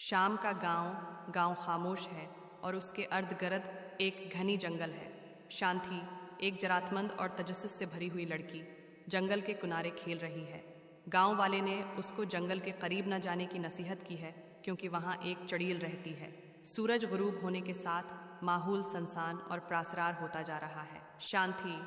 शाम का गांव खामोश है और उसके अर्धगिर्द एक घनी जंगल है। शांति, एक जरातमंद और तजस्सुस से भरी हुई लड़की, जंगल के किनारे खेल रही है। गांव वाले ने उसको जंगल के करीब न जाने की नसीहत की है क्योंकि वहाँ एक चड़ील रहती है। सूरज गुरूब होने के साथ माहौल सनसान और प्रासरार होता जा रहा है। शांति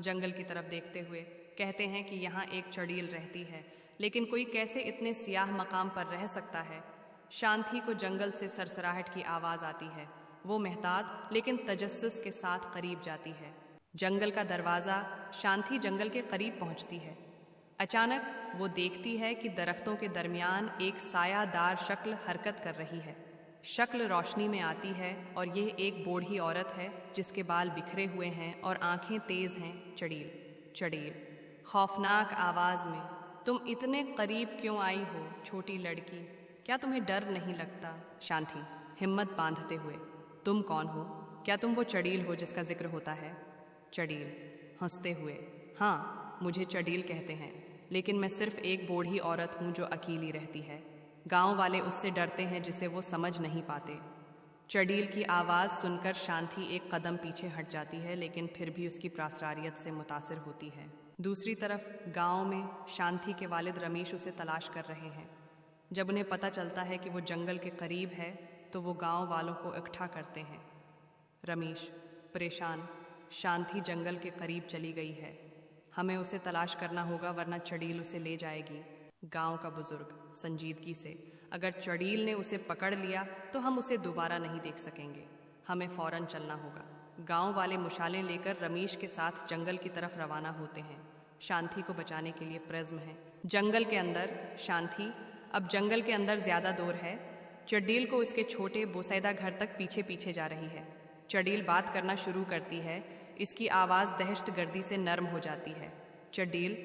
जंगल की तरफ देखते हुए कहते हैं कि यहाँ एक चड़ील रहती है, लेकिन कोई कैसे इतने सियाह मकाम पर रह सकता है। शांति को जंगल से सरसराहट की आवाज़ आती है। वो मेहतात लेकिन तजस्सुस के साथ करीब जाती है। जंगल का दरवाज़ा, शांति जंगल के करीब पहुंचती है। अचानक वो देखती है कि दरख्तों के दरमियान एक सायादार शक्ल हरकत कर रही है। शक्ल रोशनी में आती है और यह एक बूढ़ी औरत है जिसके बाल बिखरे हुए हैं और आंखें तेज हैं। चड़ील खौफनाक आवाज़ में, तुम इतने करीब क्यों आई हो छोटी लड़की? क्या तुम्हें डर नहीं लगता? शांति हिम्मत बांधते हुए, तुम कौन हो? क्या तुम वो चड़ील हो जिसका जिक्र होता है? चड़ील हंसते हुए, हाँ, मुझे चड़ील कहते हैं, लेकिन मैं सिर्फ एक बूढ़ी औरत हूँ जो अकेली रहती है। गांव वाले उससे डरते हैं जिसे वो समझ नहीं पाते। चड़ील की आवाज़ सुनकर शांति एक कदम पीछे हट जाती है, लेकिन फिर भी उसकी प्रासरारियत से मुतासिर होती है। दूसरी तरफ गांव में शांति के वालिद रमेश उसे तलाश कर रहे हैं। जब उन्हें पता चलता है कि वो जंगल के करीब है तो वो गांव वालों को इकट्ठा करते हैं। रमेश परेशान, शांति जंगल के करीब चली गई है, हमें उसे तलाश करना होगा वरना चड़ील उसे ले जाएगी। गांव का बुजुर्ग संजीदगी से, अगर चड़ील ने उसे पकड़ लिया तो हम उसे दोबारा नहीं देख सकेंगे, हमें फौरन चलना होगा। गांव वाले मुशालें लेकर रमेश के साथ जंगल की तरफ रवाना होते हैं। शांति को बचाने के लिए प्रिज्म है। जंगल के अंदर शांति, अब जंगल के अंदर ज्यादा दूर है। चड़ील को उसके छोटे बोसैदा घर तक पीछे पीछे जा रही है। चड़ील बात करना शुरू करती है। इसकी आवाज़ दहशत गर्दी से नर्म हो जाती है। चड़ील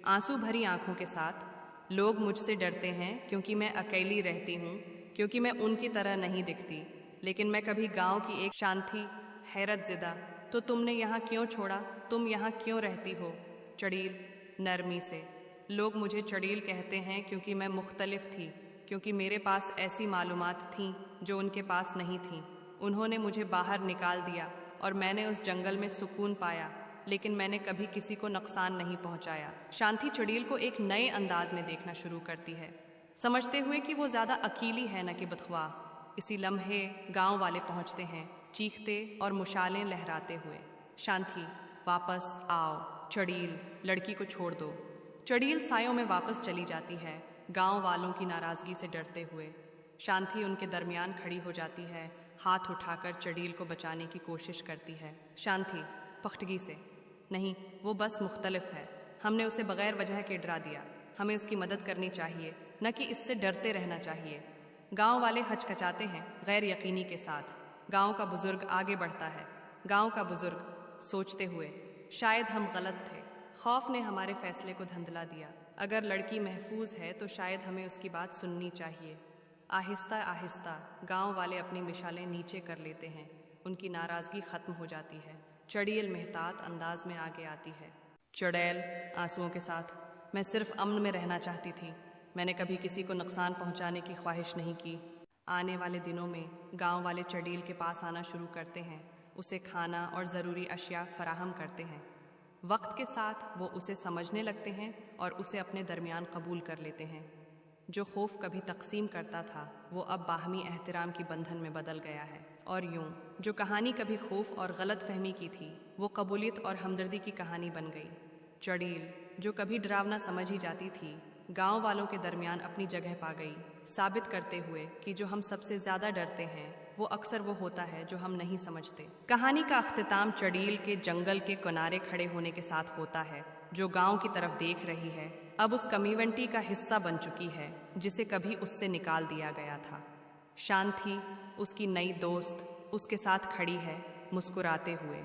आंसू भरी आंखों के साथ, लोग मुझसे डरते हैं क्योंकि मैं अकेली रहती हूँ, क्योंकि मैं उनकी तरह नहीं दिखती, लेकिन मैं कभी गांव की एक शांति हैरत ज़िदा, तो तुमने यहाँ क्यों छोड़ा? तुम यहाँ क्यों रहती हो? चड़ील नरमी से, लोग मुझे चड़ील कहते हैं क्योंकि मैं मुख्तलिफ थी, क्योंकि मेरे पास ऐसी मालूमात थीं जो उनके पास नहीं थीं। उन्होंने मुझे बाहर निकाल दिया और मैंने उस जंगल में सुकून पाया, लेकिन मैंने कभी किसी को नुकसान नहीं पहुंचाया। शांति चड़ील को एक नए अंदाज में देखना शुरू करती है, समझते हुए कि वो ज़्यादा अकेली है न कि बदख्वाह। इसी लम्हे गांव वाले पहुंचते हैं, चीखते और मुशालें लहराते हुए। शांति वापस आओ चड़ील, लड़की को छोड़ दो। चड़ील सायों में वापस चली जाती है, गांव वालों की नाराज़गी से डरते हुए। शांति उनके दरमियान खड़ी हो जाती है, हाथ उठाकर चड़ील को बचाने की कोशिश करती है। शांति पख्तगी से, नहीं, वो बस मुख्तलिफ है, हमने उसे बगैर वजह के डरा दिया, हमें उसकी मदद करनी चाहिए, न कि इससे डरते रहना चाहिए। गांव वाले हचकचाते हैं गैर यकीनी के साथ। गांव का बुजुर्ग आगे बढ़ता है। गांव का बुजुर्ग सोचते हुए, शायद हम गलत थे, खौफ ने हमारे फैसले को धंधला दिया। अगर लड़की महफूज है तो शायद हमें उसकी बात सुननी चाहिए। आहिस्ता आहिस्ता गांव वाले अपनी मिसालें नीचे कर लेते हैं। उनकी नाराज़गी ख़त्म हो जाती है। चड़ील मेहतात अंदाज में आगे आती है। चड़ैल आंसुओं के साथ, मैं सिर्फ अमन में रहना चाहती थी, मैंने कभी किसी को नुकसान पहुंचाने की ख्वाहिश नहीं की। आने वाले दिनों में गांव वाले चड़ील के पास आना शुरू करते हैं, उसे खाना और ज़रूरी अशिया फराहम करते हैं। वक्त के साथ वो उसे समझने लगते हैं और उसे अपने दरमियान कबूल कर लेते हैं। जो खौफ कभी तकसीम करता था वो अब बाहमी एहतराम की बंधन में बदल गया है। और यूं जो कहानी कभी खौफ और गलत फहमी की थी वो कबूलियत और हमदर्दी की कहानी बन गई। चड़ील जो कभी डरावना समझी जाती थी गांव वालों के दरमियान अपनी जगह पा गई, साबित करते हुए कि जो हम सबसे ज़्यादा डरते हैं वो अक्सर वो होता है जो हम नहीं समझते। कहानी का अख्तिताम चड़ील के जंगल के किनारे खड़े होने के साथ होता है, जो गांव की तरफ देख रही है, अब उस कम्युनिटी का हिस्सा बन चुकी है जिसे कभी उससे निकाल दिया गया था। शांति उसकी नई दोस्त उसके साथ खड़ी है, मुस्कुराते हुए।